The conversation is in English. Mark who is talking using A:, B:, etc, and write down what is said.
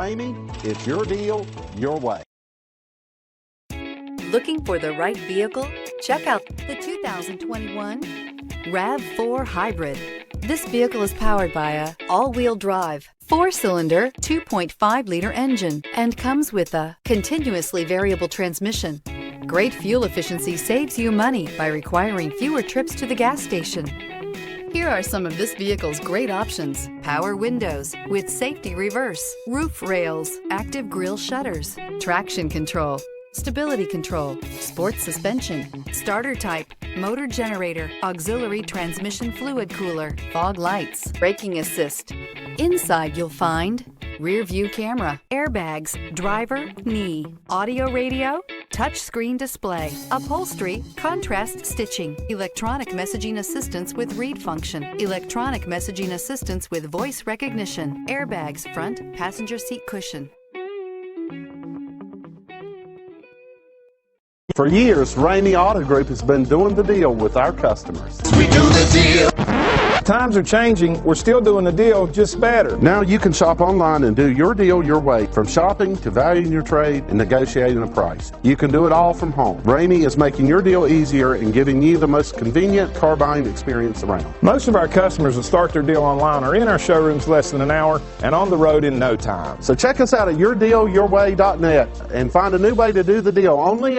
A: Ramey, it's your deal, your way.
B: Looking for the right vehicle? Check out the 2021 RAV4 Hybrid. This vehicle is powered by a all-wheel drive, 4-cylinder, 2.5-liter engine and comes with a continuously variable transmission. Great fuel efficiency saves you money by requiring fewer trips to the gas station. Here are some of this vehicle's great options: power windows with safety reverse, roof rails, active grille shutters, traction control, stability control, sports suspension, starter type, motor generator, auxiliary transmission fluid cooler, fog lights, braking assist. Inside you'll find rear view camera, airbags, driver, knee, audio radio, touchscreen display, upholstery, contrast stitching, electronic messaging assistance with read function, electronic messaging assistance with voice recognition, airbags, front passenger seat cushion.
A: For years, Ramey Auto Group has been doing the deal with our customers.
C: We do the deal.
D: Times are changing. We're still doing the deal, just better.
A: Now you can shop online and do your deal your way, from shopping to valuing your trade and negotiating a price. You can do it all from home. Ramey is making your deal easier and giving you the most convenient car buying experience around.
D: Most of our customers will start their deal online or in our showrooms less than an hour and on the road in no time.
A: So check us out at yourdealyourway.net and find a new way to do the deal only at